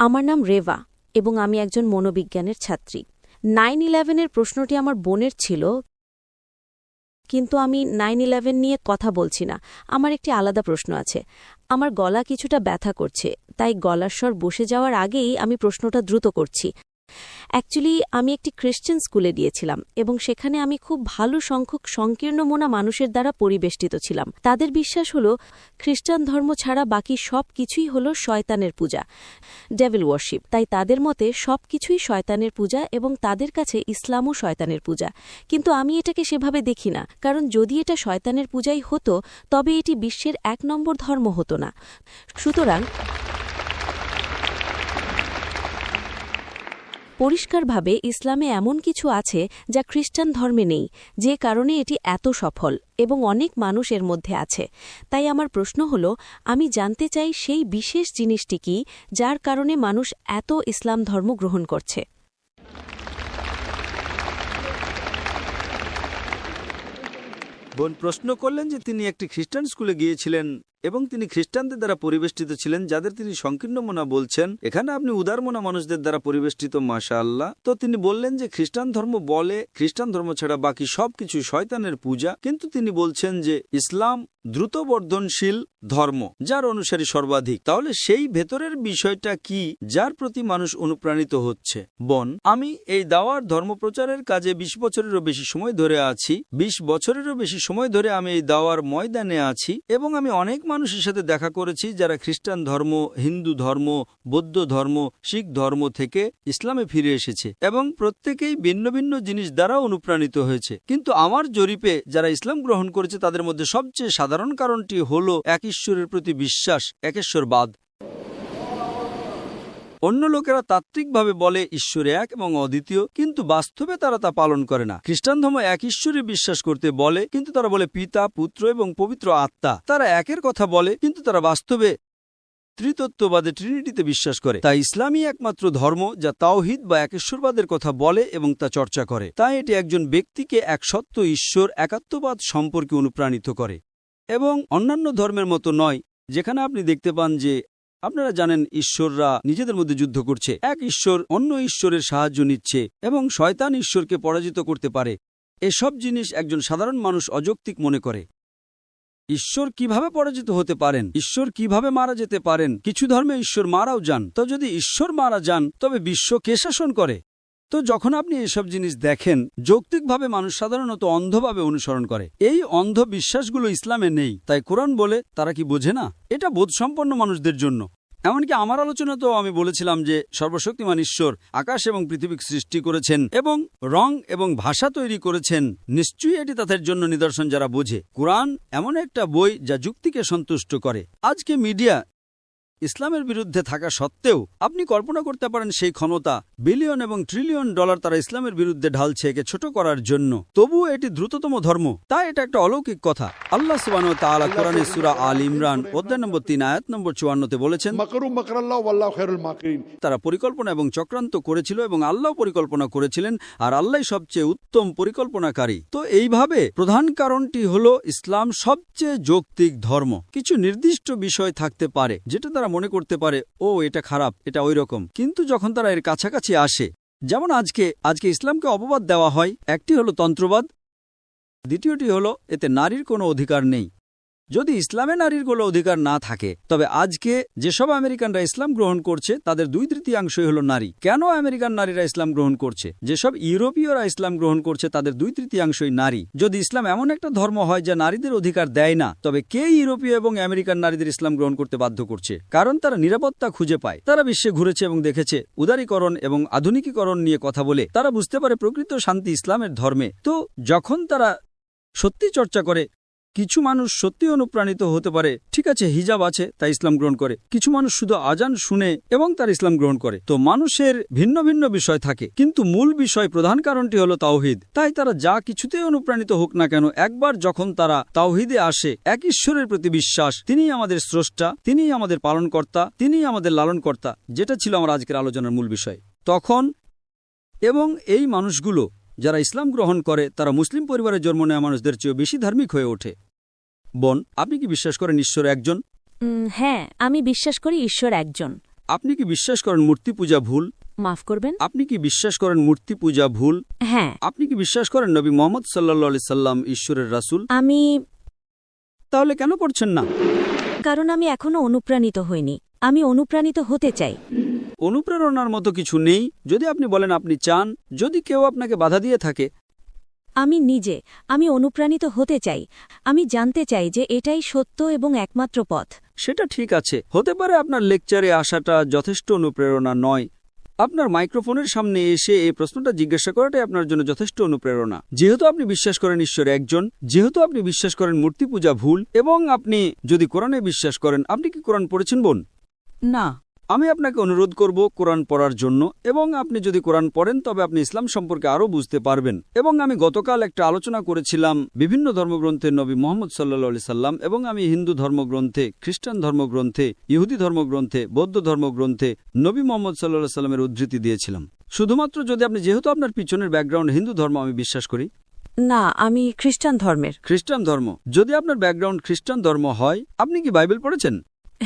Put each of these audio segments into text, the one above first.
আমার নাম রেভা এবং আমি একজন মনোবিজ্ঞানের ছাত্রী। 9/11-এর প্রশ্নটি আমার বোনের ছিল, কিন্তু আমি 9/11 নিয়ে কথা বলছি না। আমার একটি আলাদা প্রশ্ন আছে। আমার গলা কিছুটা ব্যথা করছে, তাই গলার স্বর বসে যাওয়ার আগেই আমি প্রশ্নটা দ্রুত করছি। অ্যাকচুয়ালি আমি একটি খ্রিশ্চান স্কুলে গিয়েছিলাম এবং সেখানে আমি খুব ভালো সংখ্যক সংকীর্ণ মনা মানুষের দ্বারা পরিবেষ্টিত ছিলাম। তাদের বিশ্বাস হল খ্রিস্টান ধর্ম ছাড়া বাকি সব কিছুই হল শয়তানের পূজা, ডেভিল ওয়ার্শিপ। তাই তাদের মতে সব কিছুই শয়তানের পূজা এবং তাদের কাছে ইসলামও শয়তানের পূজা। কিন্তু আমি এটাকে সেভাবে দেখি না, কারণ যদি এটা শয়তানের পূজাই হতো তবে এটি বিশ্বের 1 নম্বর ধর্ম হতো না। সুতরাং পরিষ্কারভাবে ইসলামে এমন কিছু আছে যা খ্রিস্টান ধর্মে নেই, যে কারণে এটি এত সফল এবং অনেক মানুষ এর মধ্যে আছে। তাই আমার প্রশ্ন হল, আমি জানতে চাই সেই বিশেষ জিনিসটি কি যার কারণে মানুষ এত ইসলাম ধর্ম গ্রহণ করছে। বোন প্রশ্ন করলেন যে তিনি একটি খ্রিস্টান স্কুলে গিয়েছিলেন এবং তিনি খ্রিস্টানদের দ্বারা পরিবেষ্টিত ছিলেন, যাদের তিনি সংকীর্ণ মনা বলছেন। এখানে আপনি উদার মনা মানুষদের দ্বারা পরিবেষ্টিত, মাশাআল্লাহ। তো তিনি বললেন যে খ্রিস্টান ধর্ম বলে খ্রিস্টান ধর্ম ছাড়া বাকি সবকিছু শয়তানের পূজা, কিন্তু তিনি বলছেন যে ইসলাম দ্রুত বর্ধনশীল ধর্ম যার অনুসারী সর্বাধিক। তাহলে সেই ভেতরের বিষয়টা কি যার প্রতি মানুষ অনুপ্রাণিত হচ্ছে? বোন, আমি এই দাওয়ার ধর্মপ্রচারের কাজে 20 বছরেরও বেশি সময় ধরে আছি। 20 বছরেরও বেশি সময় ধরে আমি এই দাওয়ার ময়দানে আছি এবং আমি অনেক মানুষের সাথে দেখা করেছি যারা খ্রিস্টান ধর্ম, হিন্দু ধর্ম, বৌদ্ধ ধর্ম, শিখ ধর্ম থেকে ইসলামে ফিরে এসেছে এবং প্রত্যেকেই ভিন্ন ভিন্ন জিনিস দ্বারা অনুপ্রাণিত হয়েছে। কিন্তু আমার জরিপে যারা ইসলাম গ্রহণ করেছে তাদের মধ্যে সবচেয়ে সাধারণ কারণটি হল এক ঈশ্বরের প্রতি বিশ্বাস, একেশ্বরবাদ। অন্য লোকেরা তাত্ত্বিকভাবে বলে ঈশ্বর এক এবং অদ্বিতীয়, কিন্তু বাস্তবে তারা তা পালন করে না। খ্রিস্টান ধর্ম এক ঈশ্বরে বিশ্বাস করতে বলে, কিন্তু তারা বলে পিতা, পুত্র এবং পবিত্র আত্মা। তারা একের কথা বলে, কিন্তু তারা বাস্তবে ত্রিতত্ত্ববাদে, ট্রিনিটিতে বিশ্বাস করে। তাই ইসলামই একমাত্র ধর্ম যা তাওহিদ বা একেশ্বরবাদের কথা বলে এবং তা চর্চা করে। তাই এটি একজন ব্যক্তিকে এক সত্য ঈশ্বর, একাত্মবাদ সম্পর্কে অনুপ্রাণিত করে এবং অন্যান্য ধর্মের মতো নয়, যেখানে আপনি দেখতে পান যে আপনারা জানেন ঈশ্বররা নিজেদের মধ্যে যুদ্ধ করছে, এক ঈশ্বর অন্য ঈশ্বরের সাহায্য নিচ্ছে এবং শয়তান ঈশ্বরকে পরাজিত করতে পারে। এসব জিনিস একজন সাধারণ মানুষ অযৌক্তিক মনে করে। ঈশ্বর কিভাবে পরাজিত হতে পারেন? ঈশ্বর কিভাবে মারা যেতে পারেন? কিছু ধর্মে ঈশ্বর মারাও যান। তো যদি ঈশ্বর মারা যান তবে বিশ্ব কে শাসন করে? তো যখন আপনি এসব জিনিস দেখেন, যৌক্তিকভাবে মানুষ সাধারণত অন্ধভাবে অনুসরণ করে। এই অন্ধ বিশ্বাসগুলো ইসলামে নেই। তাই কোরআন বলে তারা কি বোঝে না? এটা বোধসম্পন্ন মানুষদের জন্য। এমনকি আমার আলোচনাতেও আমি বলেছিলাম যে সর্বশক্তিমান ঈশ্বর আকাশ এবং পৃথিবী সৃষ্টি করেছেন এবং রং এবং ভাষা তৈরি করেছেন। নিশ্চয়ই এটি তাদের জন্য নিদর্শন যারা বোঝে। কোরআন এমন একটা বই যা যুক্তিকে সন্তুষ্ট করে। আজকে মিডিয়া ইসলামের বিরুদ্ধে থাকা সত্ত্বেও আপনি কল্পনা করতে পারেন সেই ক্ষমতা বিলিয়ন এবং ট্রিলিয়ন ডলার তারা ইসলামের বিরুদ্ধে ঢালছে একে ছোট করার জন্য। তবুও এটি দ্রুততম ধর্ম। তাই এটা একটা অলৌকিক কথা। আল্লাহ সুবহানাহু ওয়া তাআলা কোরআনে সূরা আল ইমরান অধ্যায় নম্বর 3 আয়াত নম্বর 54-তে বলেছেন, তারা পরিকল্পনা এবং চক্রান্ত করেছিল এবং আল্লাহ পরিকল্পনা করেছিলেন, আর আল্লাহ সবচেয়ে উত্তম পরিকল্পনাকারী। তো এইভাবে প্রধান কারণটি হলো ইসলাম সবচেয়ে যৌক্তিক ধর্ম। কিছু নির্দিষ্ট বিষয় থাকতে পারে যেটা তারা মনে করতে পারে, ও এটা খারাপ, এটা ওই রকম, কিন্তু যখন তারা এর কাছাকাছি আসে, যেমন আজকে ইসলামকে অপবাদ দেওয়া হয়। একটি হলো তন্ত্রবাদ, দ্বিতীয়টি হলো এতে নারীর কোনো অধিকার নেই। যদি ইসলামে নারীর কোনো অধিকার না থাকে, তবে আজকে যেসব আমেরিকানরা ইসলাম গ্রহণ করছে তাদের 2/3 হলো নারী। কেন আমেরিকান নারীরা ইসলাম গ্রহণ করছে? যেসব ইউরোপীয়রা ইসলাম গ্রহণ করছে তাদের 2/3 নারী। যদি ইসলাম এমন একটা ধর্ম হয় যা নারীদের অধিকার দেয় না, তবে কে ইউরোপীয় এবং আমেরিকান নারীদের ইসলাম গ্রহণ করতে বাধ্য করছে? কারণ তারা নিরাপত্তা খুঁজে পায়। তারা বিশ্বে ঘুরেছে এবং দেখেছে। উদারীকরণ এবং আধুনিকীকরণ নিয়ে কথা বলে তারা বুঝতে পারে প্রকৃত শান্তি ইসলামের ধর্মে। তো যখন তারা সত্যি চর্চা করে, কিছু মানুষ সত্যি অনুপ্রাণিত হতে পারে। ঠিক আছে, হিজাব আছে তাই ইসলাম গ্রহণ করে। কিছু মানুষ শুধু আজান শুনে এবং তার ইসলাম গ্রহণ করে। তো মানুষের ভিন্ন ভিন্ন বিষয় থাকে, কিন্তু মূল বিষয়, প্রধান কারণটি হলো তাওহিদ। তাই তারা যা কিছুতেই অনুপ্রাণিত হোক না কেন, একবার যখন তারা তাওহিদে আসে, এক ঈশ্বরের প্রতি বিশ্বাস, তিনিই আমাদের স্রষ্টা, তিনিই আমাদের পালনকর্তা, তিনিই আমাদের লালনকর্তা, যেটা ছিল আমার আজকের আলোচনার মূল বিষয়, তখন এবং এই মানুষগুলো যারা ইসলাম গ্রহণ করে তারা মুসলিম পরিবারে জন্ম নেওয়া মানুষদের চেয়ে বেশি ধার্মিক হয়ে ওঠে। বোন, আপনি কি বিশ্বাস করেন ঈশ্বর একজন? হ্যাঁ, আমি বিশ্বাস করি ঈশ্বর একজন। আপনি কি বিশ্বাস করেন মূর্তি পূজা ভুল? মাফ করবেন? আপনি কি বিশ্বাস করেন মূর্তি পূজা ভুল? হ্যাঁ। আপনি কি বিশ্বাস করেন নবী মুহাম্মদ সাল্লাল্লাহু আলাইহি সাল্লাম ঈশ্বরের রাসূল? আমি তাহলে কেন পড়ছেন না? কারণ আমি এখনো অনুপ্রাণিত হইনি। আমি অনুপ্রাণিত হতে চাই। অনুপ্রেরণার মতো কিছু নেই। যদি আপনি বলেন আপনি চান, যদি কেউ আপনাকে বাধা দিয়ে থাকে। আমি অনুপ্রাণিত হতে চাই। আমি জানতে চাই যে এটাই সত্য এবং একমাত্র পথ। সেটা ঠিক আছে, হতে পারে আপনার লেকচারে আসাটা যথেষ্ট অনুপ্রেরণা নয়। আপনার মাইক্রোফোনের সামনে এসে এই প্রশ্নটা জিজ্ঞাসা করাটাই আপনার জন্য যথেষ্ট অনুপ্রেরণা। যেহেতু আপনি বিশ্বাস করেন ঈশ্বর একজন, যেহেতু আপনি বিশ্বাস করেন মূর্তি পূজা ভুল, এবং আপনি যদি কোরআনে বিশ্বাস করেন, আপনি কি কোরআন পড়েছেন বোন? না। আমি আপনাকে অনুরোধ করব কোরআন পড়ার জন্য, এবং আপনি যদি কোরআন পড়েন তবে আপনি ইসলাম সম্পর্কে আরও বুঝতে পারবেন। এবং আমি গতকাল একটা আলোচনা করেছিলাম বিভিন্ন ধর্মগ্রন্থে নবী মুহাম্মদ সাল্লাল্লাহু আলাইহি সাল্লাম, এবং আমি হিন্দু ধর্মগ্রন্থে, খ্রিস্টান ধর্মগ্রন্থে, ইহুদি ধর্মগ্রন্থে, বৌদ্ধ ধর্মগ্রন্থে নবী মুহাম্মদ সাল্লাল্লাহু আলাইহি সাল্লামের উদ্ধৃতি দিয়েছিলাম। শুধুমাত্র যদি আপনি, যেহেতু আপনার পিছনের ব্যাকগ্রাউন্ড হিন্দু ধর্ম আমি বিশ্বাস করি। না, আমি খ্রিস্টান ধর্মের। খ্রিস্টান ধর্ম? যদি আপনার ব্যাকগ্রাউন্ড খ্রিস্টান ধর্ম হয়, আপনি কি বাইবেল পড়েছেন?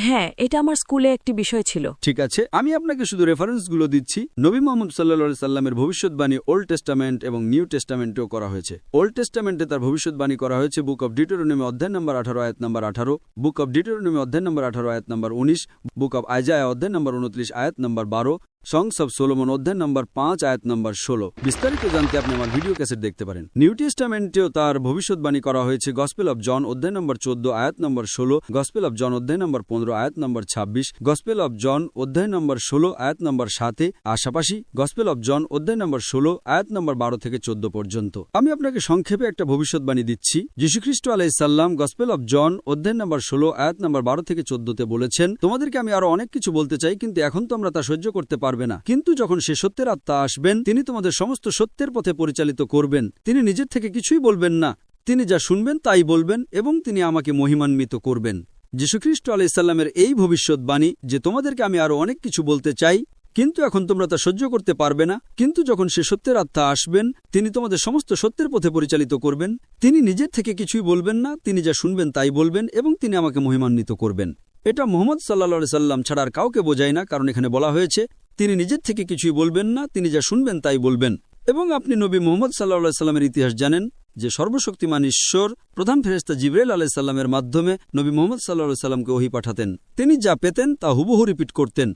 হ্যাঁ, এটা আমার স্কুলে একটি বিষয় ছিল। ঠিক আছে, আমি আপনাকে শুধু রেফারেন্সগুলো দিচ্ছি। নবী মুহাম্মদ সাল্লাল্লাহু আলাইহি সাল্লামের ভবিষ্যৎবাণী ওল্ড টেস্টামেন্ট এবং নিউ টেস্টামেন্টেও করা হয়েছে। ওল্ড টেস্টামেন্টে তার ভবিষ্যৎবাণী করা হয়েছে বুক অব ডিউটেরোনমি অধ্যায় নম্বর 18 আয়াত নম্বর 18, বুক অব ডিউটেরোনমি অধ্যায় নম্বর 18 আয়াত নম্বর 19, বুক অব আইজায়া অধ্যায় নম্বর 29 আয়াত নম্বর 12, সংস অব সোলোমন অধ্যায় নম্বর 5 আয়াত নম্বর 16। বিস্তারিত জানতে আপনি আমার ভিডিও ক্যাসেট দেখতে পারেন। নিউ টেস্টামেন্টেও তার ভবিষ্যৎবাণী করা হয়েছে গসপেল অব জন অধ্যায় নম্বর 14 আয়াত নম্বর 16, গসপেল অব জন অধ্যায় নম্বর 15 আয়াত নম্বর 26, গসপেল অব জন অধ্যায় নম্বর 16 আয়াত নম্বর 7, পাশাপাশি গসপেল অব জন অধ্যায় নম্বর 16 আয়াত নম্বর 12 থেকে 14 পর্যন্ত। আমি আপনাকে সংক্ষেপে একটা ভবিষ্যৎবাণী দিচ্ছি। যীশুখ্রিস্ট আলাইহিস সালাম গসপেল অব জন অধ্যায় নম্বর 16 আয়াত নম্বর 12 থেকে 14তে বলেছেন, তোমাদেরকে আমি আরো অনেক কিছু বলতে চাই, কিন্তু এখন তোমরা তা সহ্য করতে পারবে না। কিন্তু যখন সে সত্যের আত্মা আসবেন, তিনি তোমাদের সমস্ত সত্যের পথে পরিচালিত করবেন। তিনি নিজের থেকে কিছুই বলবেন না, তিনি যা শুনবেন তাই বলবেন, এবং তিনি আমাকে মহিমান্বিত করবেন। যীশুখ্রিস্ট আলাইহিস সালামের এই ভবিষ্যৎবাণী যে তোমাদেরকে আমি আরো অনেক কিছু বলতে চাই, কিন্তু এখন তোমরা তা সহ্য করতে পারবে না। কিন্তু যখন সে সত্যের আত্মা আসবেন, তিনি তোমাদের সমস্ত সত্যের পথে পরিচালিত করবেন। তিনি নিজের থেকে কিছুই বলবেন না, তিনি যা শুনবেন তাই বলবেন, এবং তিনি আমাকে মহিমান্বিত করবেন। এটা মুহাম্মদ সাল্লাল্লাহু আলাইহি সাল্লাম ছাড়া আর কাউকে বোঝায় না, কারণ এখানে বলা হয়েছে তিনি নিজের থেকে কিছুই বলবেন না, তিনি যা শুনবেন তাই বলবেন। এবং আপনি নবী মুহাম্মদ সাল্লাল্লাহু আলাইহি সাল্লামের ইতিহাস জানেন যে সর্বশক্তিমান ঈশ্বর প্রধান ফেরেশতা জিবরাইল আলাইহিস সালামের মাধ্যমে নবী মুহাম্মদ সাল্লাল্লাহু আলাইহি সাল্লামকে ওহী পাঠাতেন। তিনি যা পেতেন তা হুবহু রিপিট করতেন,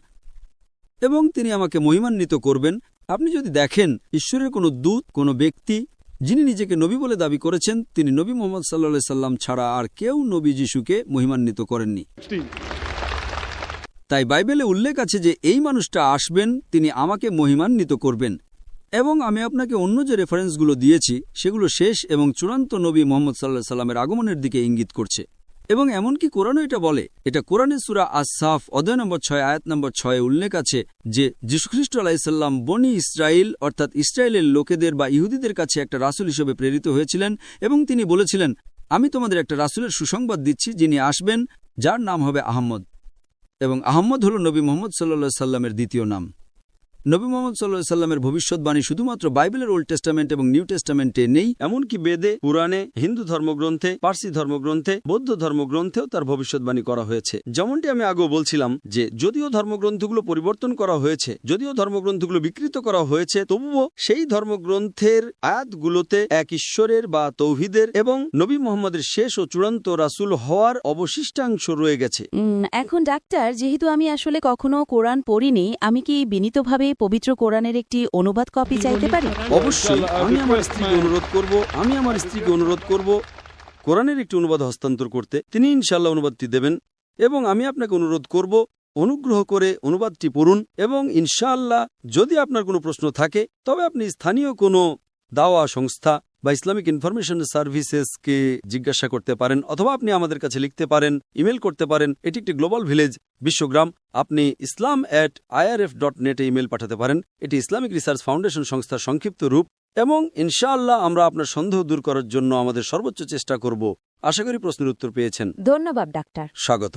এবং তিনি আমাকে মহিমান্বিত করবেন। আপনি যদি দেখেন ঈশ্বরের কোনো দূত, কোনো ব্যক্তি যিনি নিজেকে নবী বলে দাবি করেছেন, তিনি নবী মুহাম্মদ সাল্লাল্লাহু আলাইহি সাল্লাম ছাড়া আর কেউ নবী যিশুকে মহিমান্বিত করেননি। তাই বাইবেলে উল্লেখ আছে যে এই মানুষটা আসবেন, তিনি আমাকে মহিমান্বিত করবেন। এবং আমি আপনাকে অন্য যে রেফারেন্সগুলো দিয়েছি সেগুলো শেষ এবং চূড়ান্ত নবী মুহাম্মদ সাল্লাল্লাহু আলাইহি সাল্লামের আগমনের দিকে ইঙ্গিত করছে। এবং এমনকি কোরআনও এটা বলে। এটা কোরআনের সূরা আস-সাফ অধ্যায় নম্বর 6 আয়াত নম্বর 6 উল্লেখ আছে যে যীশুখ্রিস্ট আলাইহিস সালাম বনি ইসরাইল অর্থাৎ ইসরায়েলের লোকেদের বা ইহুদিদের কাছে একটা রাসূল হিসেবে প্রেরিত হয়েছিলেন, এবং তিনি বলেছিলেন, আমি তোমাদের একটা রাসূলের সুসংবাদ দিচ্ছি যিনি আসবেন, যার নাম হবে আহমদ। এবং আহমদ হল নবী মুহাম্মদ সাল্লাল্লাহু আলাইহি সাল্লামের দ্বিতীয় নাম। নবী মুহাম্মদ সাল্লাল্লাহু আলাইহি সাল্লামের ভবিষ্যৎবাণী শুধুমাত্র বাইবেলের ওল্ড টেস্টামেন্ট এবং নিউ টেস্টামেন্টে নেই, এমনকি বেদে, পুরাণে, হিন্দু ধর্মগ্রন্থে, পার্সি ধর্মগ্রন্থে, বৌদ্ধ ধর্মগ্রন্থেও তার ভবিষ্যৎবাণী করা হয়েছে। যেমনটি আমি আগেও বলছিলাম যে যদিও ধর্মগ্রন্থগুলো পরিবর্তন করা হয়েছে, যদিও ধর্মগ্রন্থগুলো বিকৃত করা হয়েছে, তবুও সেই ধর্মগ্রন্থের আয়াতগুলোতে এক ঈশ্বরের বা তৌহিদের এবং নবী মুহাম্মদের শেষ ও চূড়ান্ত রাসূল হওয়ার অবশিষ্টাংশ রয়ে গেছে। এখন ডাক্তার, যেহেতু আমি আসলে কখনো কোরআন পড়িনি, আমি কি বিনীতভাবে পবিত্র কোরআনের একটি অনুবাদ কপি চাইতে পারি? অবশ্যই। আমি আমার স্ত্রীকে অনুরোধ করব কোরআনের একটি অনুবাদ হস্তান্তর করতে। তিনি ইনশাআল্লাহ অনুবাদটি দেবেন, এবং আমি আপনাকে অনুরোধ করব অনুগ্রহ করে অনুবাদটি পড়ুন, এবং ইনশাআল্লাহ যদি আপনার কোনো প্রশ্ন থাকে তবে আপনি স্থানীয় কোনো দাওয়া সংস্থা বা ইসলামিক ইনফরমেশন সার্ভিসেসকে জিজ্ঞাসা করতে পারেন, অথবা আপনি আমাদের কাছে লিখতে পারেন, ইমেল করতে পারেন। এটি একটি গ্লোবাল ভিলেজ, বিশ্বগ্রাম। আপনি islam@irf.net এ ইমেল পাঠাতে পারেন। এটি ইসলামিক রিসার্চ ফাউন্ডেশন সংস্থার সংক্ষিপ্ত রূপ, এবং ইনশাআল্লাহ আমরা আপনার সন্দেহ দূর করার জন্য আমাদের সর্বোচ্চ চেষ্টা করব। আশা করি প্রশ্নের উত্তর পেয়েছেন। ধন্যবাদ ডাক্তার। স্বাগত।